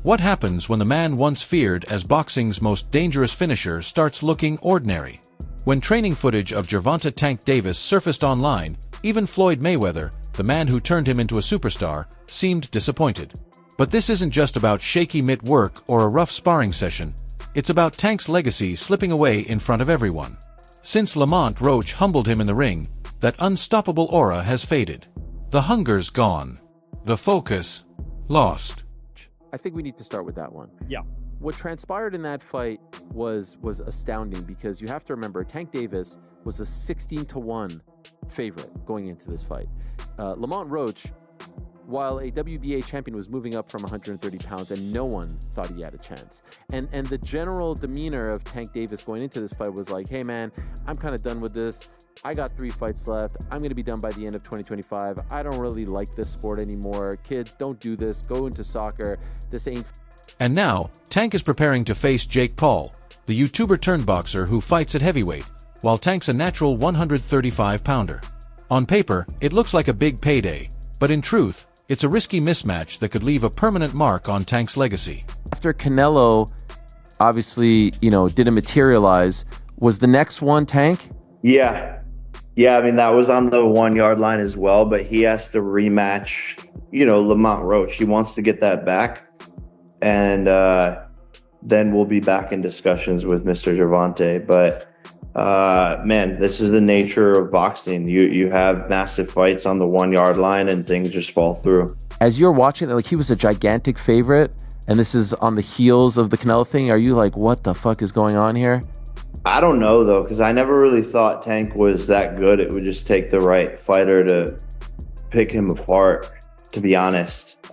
What happens when the man once feared as boxing's most dangerous finisher starts looking ordinary? When training footage of Gervonta "Tank" Davis surfaced online, even Floyd Mayweather, the man who turned him into a superstar, seemed disappointed. But this isn't just about shaky mitt work or a rough sparring session. It's about Tank's legacy slipping away in front of everyone. Since Lamont Roach humbled him in the ring, that unstoppable aura has faded. The hunger's gone. The focus lost. I think we need to start with that one. Yeah. What transpired in that fight was astounding, because you have to remember Tank Davis was a 16-1 favorite going into this fight. Lamont Roach, while a WBA champion, was moving up from 130 pounds, and no one thought he had a chance. And the general demeanor of Tank Davis going into this fight was like, hey man, I'm kind of done with this. I got 3 fights left. I'm going to be done by the end of 2025. I don't really like this sport anymore. Kids, don't do this. Go into soccer. This ain't... And now, Tank is preparing to face Jake Paul, the YouTuber-turned-boxer who fights at heavyweight, while Tank's a natural 135-pounder. On paper, it looks like a big payday, but in truth, it's a risky mismatch that could leave a permanent mark on Tank's legacy. After Canelo, obviously, didn't materialize, was the next one Tank? Yeah. I mean, that was on the 1 yard line as well, but he has to rematch, Lamont Roach. He wants to get that back. And then we'll be back in discussions with Mr. Gervonta. But man, this is the nature of boxing. You have massive fights on the 1 yard line and things just fall through. As you're watching, like, he was a gigantic favorite, and this is on the heels of the Canelo thing. Are you like, what the fuck is going on here? I don't know, though, because I never really thought Tank was that good. It would just take the right fighter to pick him apart, to be honest.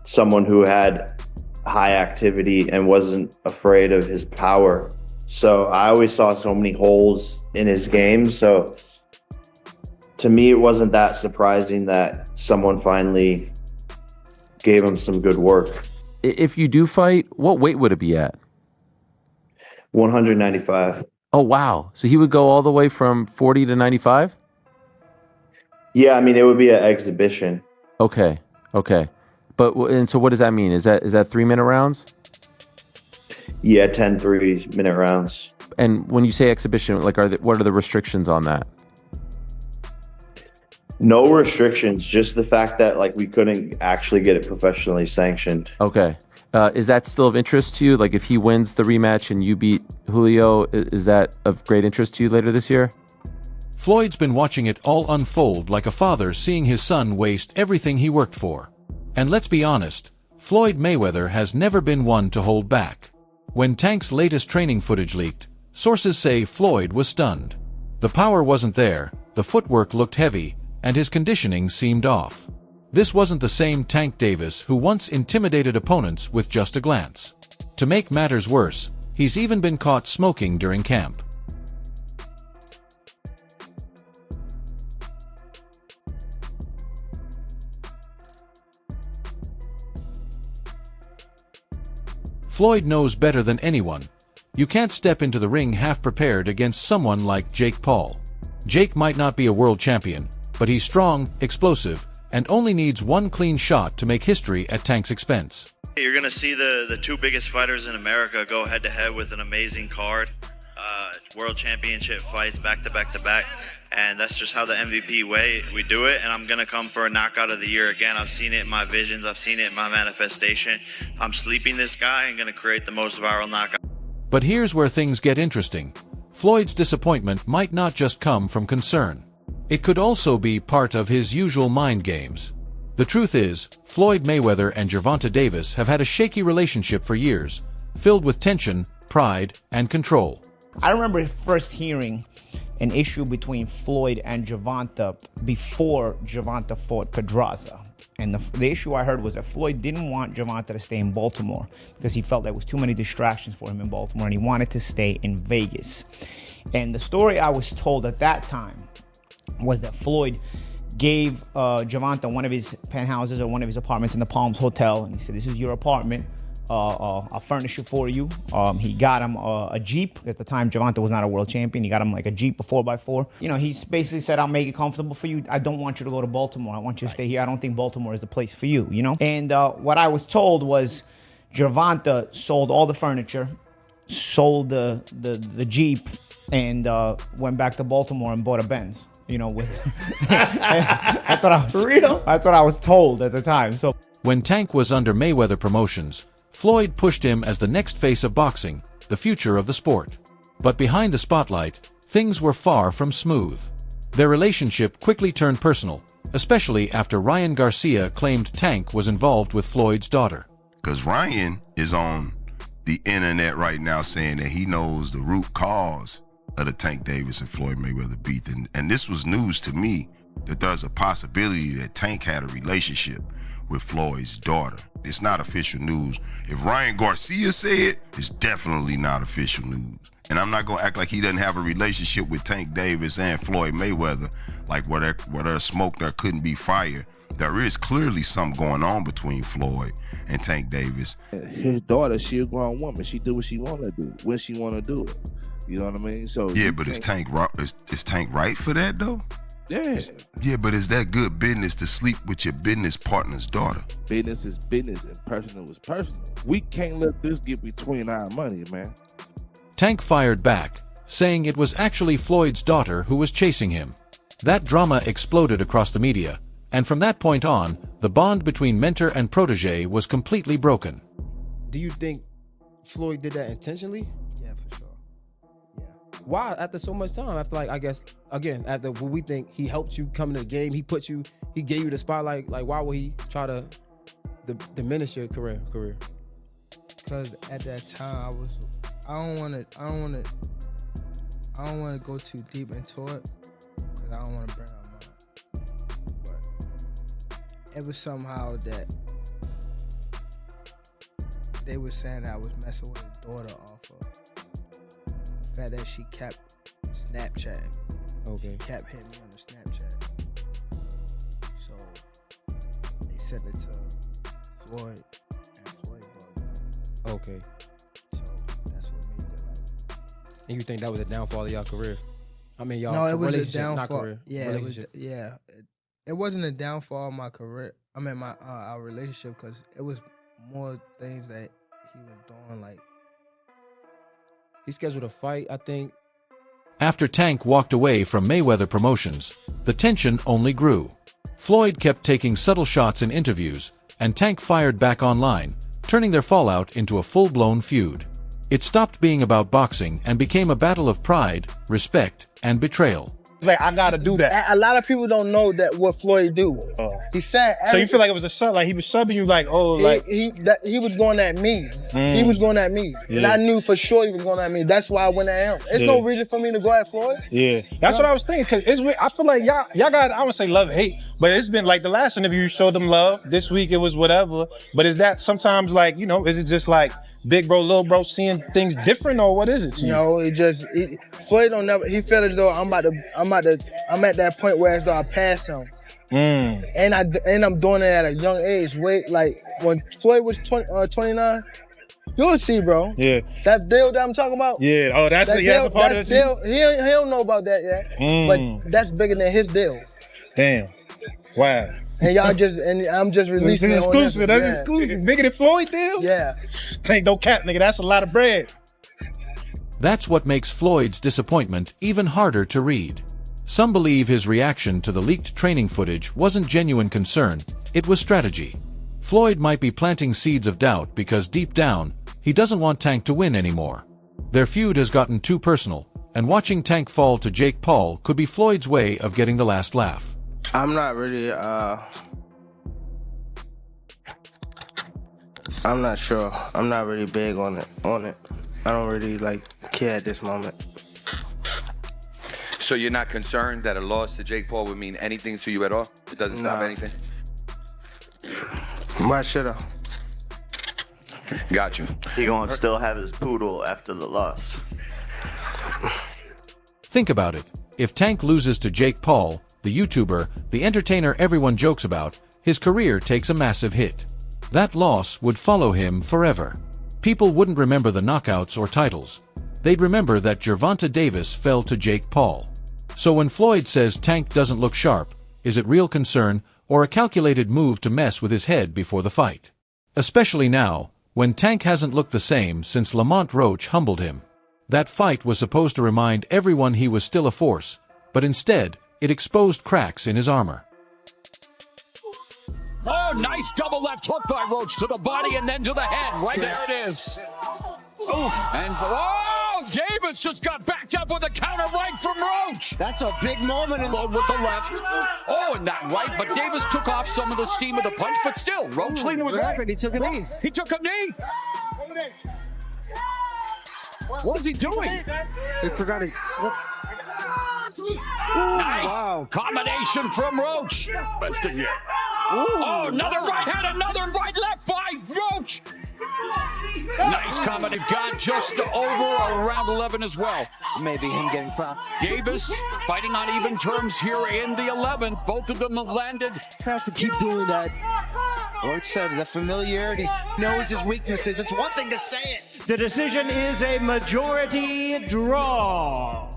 Someone who had high activity and wasn't afraid of his power. So I always saw so many holes in his game. So to me, it wasn't that surprising that someone finally gave him some good work. If you do fight, what weight would it be at? 195. Oh, wow. So he would go all the way from 40 to 95? Yeah, I mean, it would be an exhibition. Okay. And so what does that mean? Is that 3-minute rounds? Yeah, 10 3-minute rounds. And when you say exhibition, like, what are the restrictions on that? No restrictions, just the fact that, like, we couldn't actually get it professionally sanctioned. Okay. Is that still of interest to you? Like, if he wins the rematch and you beat Julio, is that of great interest to you later this year? Floyd's been watching it all unfold like a father seeing his son waste everything he worked for. And let's be honest, Floyd Mayweather has never been one to hold back. When Tank's latest training footage leaked, sources say Floyd was stunned. The power wasn't there, the footwork looked heavy, and his conditioning seemed off. This wasn't the same Tank Davis who once intimidated opponents with just a glance. To make matters worse, he's even been caught smoking during camp. Floyd knows better than anyone. You can't step into the ring half-prepared against someone like Jake Paul. Jake might not be a world champion, but he's strong, explosive, and only needs one clean shot to make history at Tank's expense. You're going to see the 2 biggest fighters in America go head-to-head with an amazing card. World championship fights back-to-back-to-back. And that's just how the MVP way we do it. And I'm going to come for a knockout of the year again. I've seen it in my visions. I've seen it in my manifestation. I'm sleeping this guy and going to create the most viral knockout. But here's where things get interesting. Floyd's disappointment might not just come from concern. It could also be part of his usual mind games. The truth is, Floyd Mayweather and Gervonta Davis have had a shaky relationship for years, filled with tension, pride, and control. I remember first hearing an issue between Floyd and Gervonta before Gervonta fought Pedraza. And the issue I heard was that Floyd didn't want Gervonta to stay in Baltimore because he felt there was too many distractions for him in Baltimore, and he wanted to stay in Vegas. And the story I was told at that time was that Floyd gave Gervonta one of his penthouses or one of his apartments in the Palms Hotel, and he said, "This is your apartment. I'll furnish it for you. He got him a Jeep. At the time, Gervonta was not a world champion. He got him like a Jeep, a 4x4. You know, he basically said, I'll make it comfortable for you. I don't want you to go to Baltimore. I want you to stay here. I don't think Baltimore is the place for you, you know? And what I was told was Gervonta sold all the furniture, sold the Jeep, and went back to Baltimore and bought a Benz. You know, with that's what I was real. That's what I was told at the time. So when Tank was under Mayweather Promotions, Floyd pushed him as the next face of boxing, the future of the sport. But behind the spotlight, things were far from smooth. Their relationship quickly turned personal, especially after Ryan Garcia claimed Tank was involved with Floyd's daughter. Because Ryan is on the internet right now saying that he knows the root cause of the Tank Davis and Floyd Mayweather beef. And this was news to me that there's a possibility that Tank had a relationship with Floyd's daughter. It's not official news. If Ryan Garcia said it, it's definitely not official news. And I'm not gonna act like he doesn't have a relationship with Tank Davis and Floyd Mayweather, like where there's smoke, there couldn't be fire. There is clearly something going on between Floyd and Tank Davis. His daughter, she a grown woman. She do what she want to do, when she want to do it. You know what I mean? So yeah, but is Tank right for that though? Yeah. Yeah, but is that good business to sleep with your business partner's daughter? Business is business and personal is personal. We can't let this get between our money, man. Tank fired back, saying it was actually Floyd's daughter who was chasing him. That drama exploded across the media, and from that point on, the bond between mentor and protege was completely broken. Do you think Floyd did that intentionally? Yeah, for sure. Yeah. Why? After so much time, after like, I guess, again, after what we think he helped you come into the game, he gave you the spotlight, like why would he try to diminish your career? Because at that time I don't want to go too deep into it because I don't want to burn out mine. But it was somehow that they were saying I was messing with his daughter off of the fact that she kept Snapchatting. Okay. She kept hitting me on the Snapchat. So they sent it to Floyd, and Floyd bugged out. Okay. So that's what made it like. And you think that was a downfall of y'all career? I mean, y'all No, it was a relationship, not downfall. career. Yeah, relationship. It wasn't a downfall of my career. I mean, my our relationship, because it was more things that he was doing. Like he scheduled a fight, I think. After Tank walked away from Mayweather Promotions, the tension only grew. Floyd kept taking subtle shots in interviews, and Tank fired back online, turning their fallout into a full-blown feud. It stopped being about boxing and became a battle of pride, respect, and betrayal. Like, I gotta do that. A lot of people don't know that what Floyd do. He said. So you feel like it was a sub, like he was subbing you, like he was going at me. He was going at me, and I knew for sure he was going at me. That's why I went at him. It's no reason for me to go at Floyd. Yeah, that's what I was thinking. Cause I feel like y'all got, I would say love and hate, but it's been like the last interview you showed them love. This week it was whatever. But is that sometimes like, you know, is it just like big bro, little bro seeing things different, or what is it to you? No, Floyd don't never. He felt as though I'm at that point where as though I passed him. And I'm doing it at a young age. Wait, like when Floyd was 29, you'll see, bro. Yeah. That deal that I'm talking about. Yeah. Oh, that's a part of deal. He don't know about that yet. But that's bigger than his deal. Damn. Wow. And I'm just releasing it. Exclusive. That's exclusive. Bigger than Floyd deal? Yeah. Tank no cap, nigga. That's a lot of bread. That's what makes Floyd's disappointment even harder to read. Some believe his reaction to the leaked training footage wasn't genuine concern, it was strategy. Floyd might be planting seeds of doubt because deep down, he doesn't want Tank to win anymore. Their feud has gotten too personal, and watching Tank fall to Jake Paul could be Floyd's way of getting the last laugh. I'm not really, I'm not sure. I'm not really big on it. I don't really care at this moment. So you're not concerned that a loss to Jake Paul would mean anything to you at all? It doesn't stop anything? Why should I? Got you. He gonna still have his poodle after the loss. Think about it. If Tank loses to Jake Paul, the YouTuber, the entertainer everyone jokes about, his career takes a massive hit. That loss would follow him forever. People wouldn't remember the knockouts or titles. They'd remember that Gervonta Davis fell to Jake Paul. So when Floyd says Tank doesn't look sharp, is it real concern or a calculated move to mess with his head before the fight? Especially now, when Tank hasn't looked the same since Lamont Roach humbled him. That fight was supposed to remind everyone he was still a force, but instead, it exposed cracks in his armor. Oh, nice double left hook by Roach to the body and then to the head. Right there it is. Oof. And Davis just got backed up with a counter right from Roach. That's a big moment. With the left. Oh, and that right, but Davis took off some of the steam of the punch, but still, Roach leaning with right. He took a knee. He took a knee. What is he doing? He forgot his... Nice combination from Roach. Best thing yet. Oh, another right hand, another right left by Roach. Nice comment. They've got just over around 11 as well. Maybe him getting popped. Davis fighting on even terms here in the 11th. Both of them have landed. Has to keep doing that. Roach said the familiarity, knows his weaknesses. It's one thing to say it. The decision is a majority draw.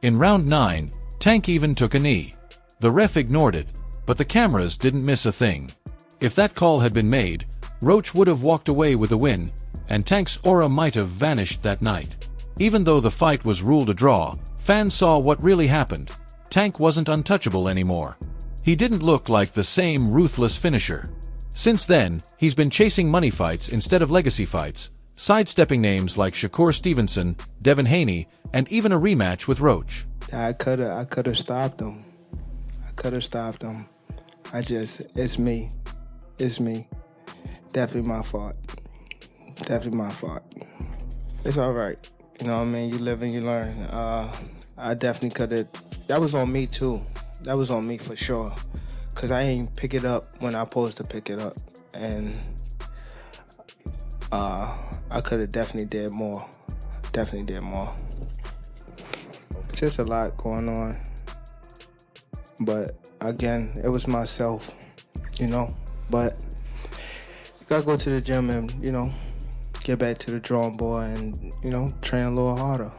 In round 9, Tank even took a knee. The ref ignored it, but the cameras didn't miss a thing. If that call had been made, Roach would have walked away with a win, and Tank's aura might have vanished that night. Even though the fight was ruled a draw, fans saw what really happened. Tank wasn't untouchable anymore. He didn't look like the same ruthless finisher. Since then, he's been chasing money fights instead of legacy fights, sidestepping names like Shakur Stevenson, Devin Haney, and even a rematch with Roach. I could have stopped him. It's me. Definitely my fault. It's all right. You know what I mean? You live and you learn. I definitely could have. That was on me too. That was on me for sure. Cause I ain't pick it up when I supposed to pick it up. And I could have definitely did more. Just a lot going on. But again, it was myself, you know. But you gotta go to the gym and, you know, get back to the drawing board and, you know, train a little harder.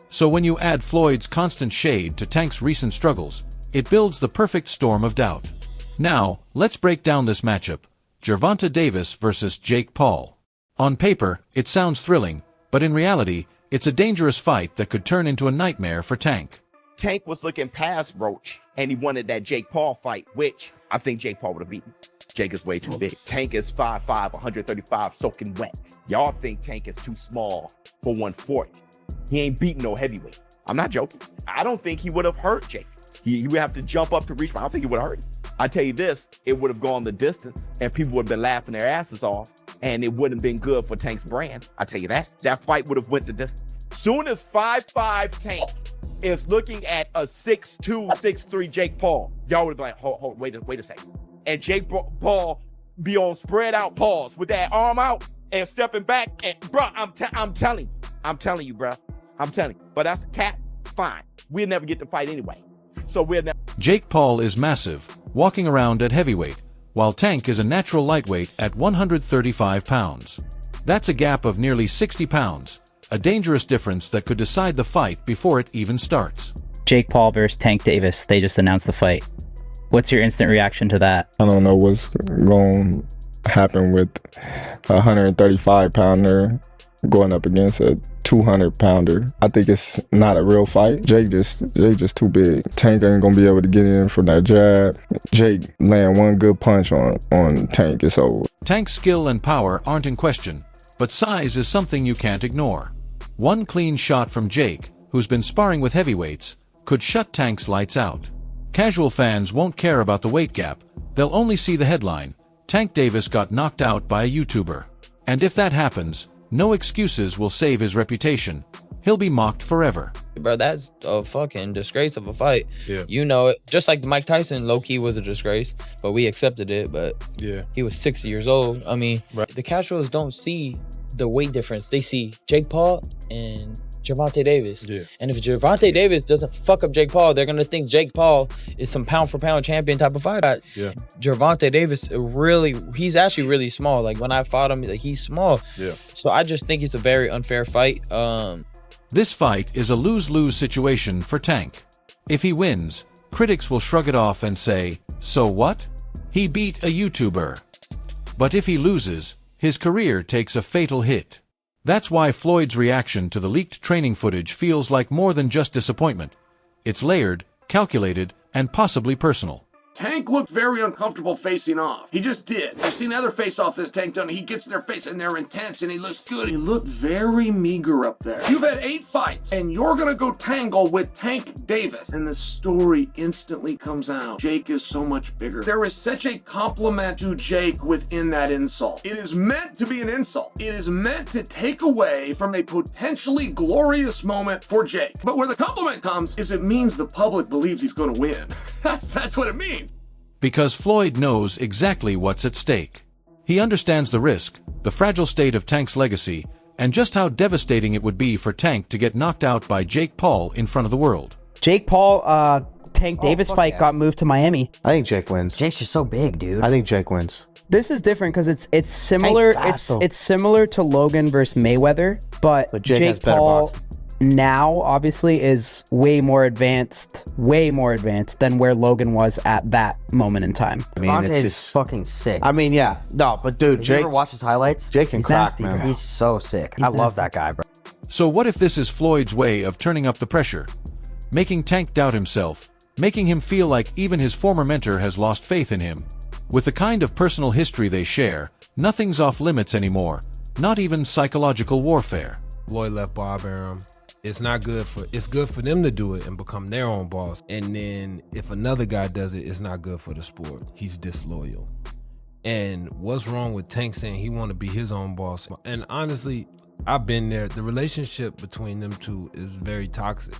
So when you add Floyd's constant shade to Tank's recent struggles, it builds the perfect storm of doubt. Now, let's break down this matchup. Gervonta Davis versus Jake Paul. On paper, it sounds thrilling, but in reality, it's a dangerous fight that could turn into a nightmare for Tank. Tank was looking past Roach, and he wanted that Jake Paul fight, which I think Jake Paul would have beaten. Jake is way too big. Tank is 5'5", 135, soaking wet. Y'all think Tank is too small for 140. He ain't beating no heavyweight. I'm not joking. I don't think he would have hurt Jake. He would have to jump up to reach, but I don't think he would have hurt him. I tell you this, it would have gone the distance, and people would have been laughing their asses off, and it wouldn't have been good for Tank's brand. I tell you that. That fight would have went the distance. Soon as 5'5" Tank is looking at a 6'2", 6'3" Jake Paul, y'all would have been like, hold, wait a second. And Jake Paul be on spread out paws with that arm out and stepping back. And bro, I'm telling you, bro. But that's a cat, fine. We'll never get to fight anyway. So we'll never. Jake Paul is massive, walking around at heavyweight, while Tank is a natural lightweight at 135 pounds. That's a gap of nearly 60 pounds, a dangerous difference that could decide the fight before it even starts. Jake Paul versus Tank Davis, they just announced the fight. What's your instant reaction to that? I don't know what's going to happen with a 135-pounder going up against a 200-pounder. I think it's not a real fight. Jake just too big. Tank ain't gonna be able to get in from that jab. Jake land one good punch on Tank, it's over. Tank's skill and power aren't in question, but size is something you can't ignore. One clean shot from Jake, who's been sparring with heavyweights, could shut Tank's lights out. Casual fans won't care about the weight gap. They'll only see the headline, Tank Davis got knocked out by a YouTuber. And if that happens, no excuses will save his reputation. He'll be mocked forever. Bro, that's a fucking disgrace of a fight. Yeah. You know it. Just like Mike Tyson, low-key was a disgrace, but we accepted it. But yeah, he was 60 years old. I mean, the casuals don't see the weight difference. They see Jake Paul and Gervonta Davis. Yeah. And if Gervonta Davis doesn't fuck up Jake Paul, they're gonna think Jake Paul is some pound for pound champion type of fighter. Yeah. Gervonta Davis he's actually really small. Like when I fought him, like, he's small. Yeah. So I just think it's a very unfair fight. This fight is a lose-lose situation for Tank. If he wins, critics will shrug it off and say, so what? He beat a YouTuber. But if he loses, his career takes a fatal hit. That's why Floyd's reaction to the leaked training footage feels like more than just disappointment. It's layered, calculated, and possibly personal. Tank looked very uncomfortable facing off. He just did. I've seen other face-off this Tank done. He gets in their face and they're intense and he looks good. He looked very meager up there. You've had 8 fights and you're gonna go tangle with Tank Davis. And the story instantly comes out. Jake is so much bigger. There is such a compliment to Jake within that insult. It is meant to be an insult. It is meant to take away from a potentially glorious moment for Jake. But where the compliment comes is it means the public believes he's gonna win. That's what it means. Because Floyd knows exactly what's at stake. He understands the risk, the fragile state of Tank's legacy, and just how devastating it would be for Tank to get knocked out by Jake Paul in front of the world. Jake Paul, Tank Davis fight got moved to Miami. I think Jake wins. Jake's just so big, dude. I think Jake wins. This is different because it's similar. It's similar to Logan versus Mayweather, but Jake has better Paul boxing. now obviously is way more advanced than where Logan was at that moment in time. I mean, Gervonta it's is just fucking sick. I mean, yeah, no, but dude, Did Jake. you ever watch his highlights? Jake can He's crack, nasty, man. bro. He's so sick. He's I love that guy, bro. So what if this is Floyd's way of turning up the pressure? Making Tank doubt himself, making him feel like even his former mentor has lost faith in him. With the kind of personal history they share, nothing's off limits anymore, not even psychological warfare. Floyd left Bob Arum. It's good for them to do it and become their own boss. And then if another guy does it, it's not good for the sport. He's disloyal. And what's wrong with Tank saying he want to be his own boss? And honestly, I've been there. The relationship between them two is very toxic.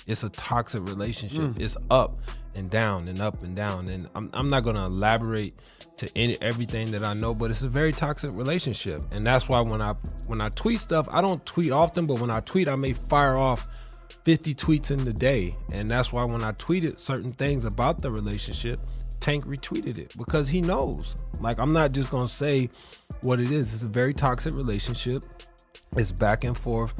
It's a toxic relationship. It's up and down and up and down. And I'm not gonna elaborate to everything that I know, but it's a very toxic relationship. And that's why when I tweet stuff, I don't tweet often, but when I tweet, I may fire off 50 tweets in the day. And that's why when I tweeted certain things about the relationship, Tank retweeted it because he knows. Like, I'm not just gonna say what it is. It's a very toxic relationship. It's back and forth.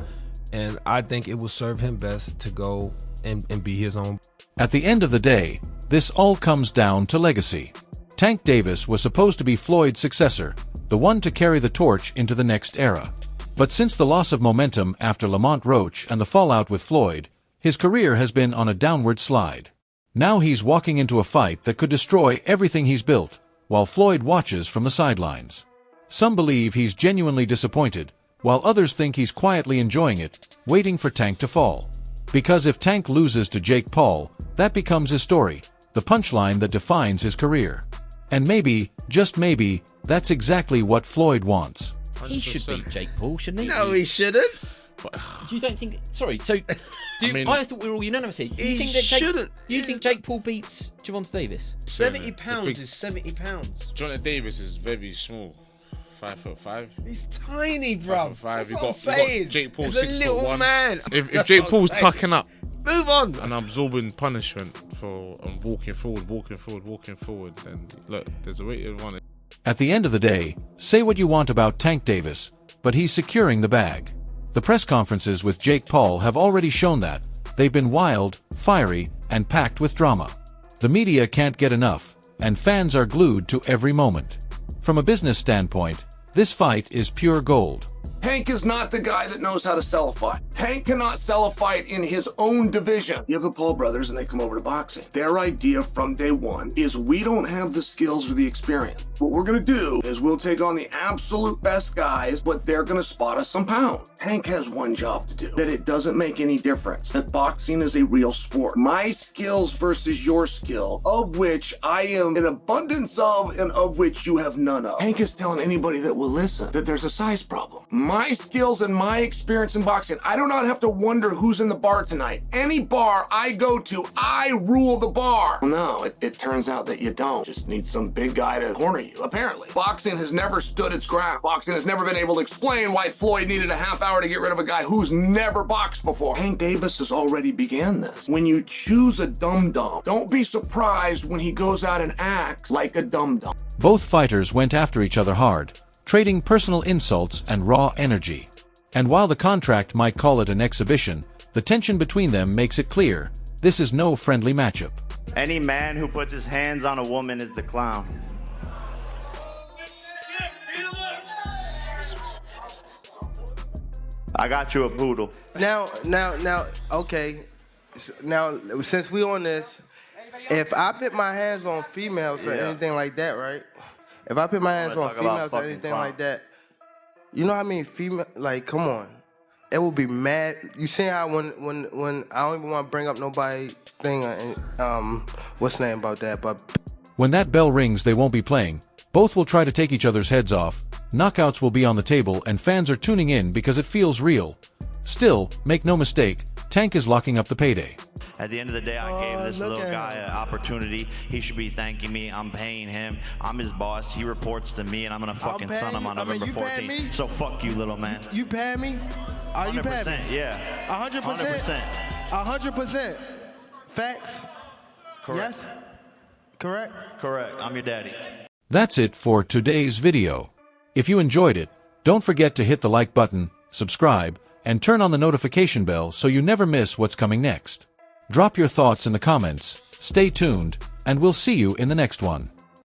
And I think it will serve him best to go and be his own. At the end of the day, this all comes down to legacy. Tank Davis was supposed to be Floyd's successor, the one to carry the torch into the next era. But since the loss of momentum after Lamont Roach and the fallout with Floyd, his career has been on a downward slide. Now he's walking into a fight that could destroy everything he's built, while Floyd watches from the sidelines. Some believe he's genuinely disappointed, while others think he's quietly enjoying it, waiting for Tank to fall. Because if Tank loses to Jake Paul, that becomes his story, the punchline that defines his career. And maybe, just maybe, that's exactly what Floyd wants. He should beat Jake Paul, shouldn't he? No, he shouldn't. You don't think? Sorry. So, I thought we were all unanimous here. Do you think that shouldn't. You think Jake Paul beats Gervonta Davis? 70 pounds is 70 pounds. Gervonta Davis is very small. 5'5". He's tiny, bro. 5'5". That's You what I'm got saying. Jake Paul He's a 6'1". little man. If Jake Paul's tucking up, move on, and absorbing punishment for walking forward, then look, there's a way to run it. At the end of the day, say what you want about Tank Davis, but he's securing the bag. The press conferences with Jake Paul have already shown that. They've been wild, fiery, and packed with drama. The media can't get enough, and fans are glued to every moment. From a business standpoint, this fight is pure gold. Tank is not the guy that knows how to sell a fight. Tank cannot sell a fight in his own division. You have the Paul brothers and they come over to boxing. Their idea from day one is we don't have the skills or the experience. What we're gonna do is we'll take on the absolute best guys, but they're gonna spot us some pounds. Tank has one job to do, that it doesn't make any difference, that boxing is a real sport. My skills versus your skill, of which I am an abundance of and of which you have none of. Tank is telling anybody that will listen that there's a size problem. My skills and my experience in boxing, I do not have to wonder who's in the bar tonight. Any bar I go to, I rule the bar. No, it turns out that you don't. Just need some big guy to corner you, apparently. Boxing has never stood its ground. Boxing has never been able to explain why Floyd needed a half hour to get rid of a guy who's never boxed before. Tank Davis has already began this. When you choose a dum-dum, don't be surprised when he goes out and acts like a dum-dum. Both fighters went after each other hard, trading personal insults and raw energy. And while the contract might call it an exhibition, the tension between them makes it clear this is no friendly matchup. Any man who puts his hands on a woman is the clown. I got you a poodle. Now, okay. Now, since we on this, if I put my hands on females or anything like that, right? If I put my hands on females or anything like that, you know how many female? Like, come on, it will be mad. You see how when I don't even want to bring up nobody thing, what's the name about that? But when that bell rings, they won't be playing. Both will try to take each other's heads off. Knockouts will be on the table, and fans are tuning in because it feels real. Still, make no mistake, Tank is locking up the payday. At the end of the day, I gave this little guy an opportunity. He should be thanking me. I'm paying him. I'm his boss. He reports to me, and I'm gonna fucking son him on November 14th. So fuck you, little man. You paying me? Are you paying me? 100%, yeah. 100%. 100%. Facts? Correct. Yes? Correct? Correct. I'm your daddy. That's it for today's video. If you enjoyed it, don't forget to hit the like button, subscribe, and turn on the notification bell so you never miss what's coming next. Drop your thoughts in the comments, stay tuned, and we'll see you in the next one.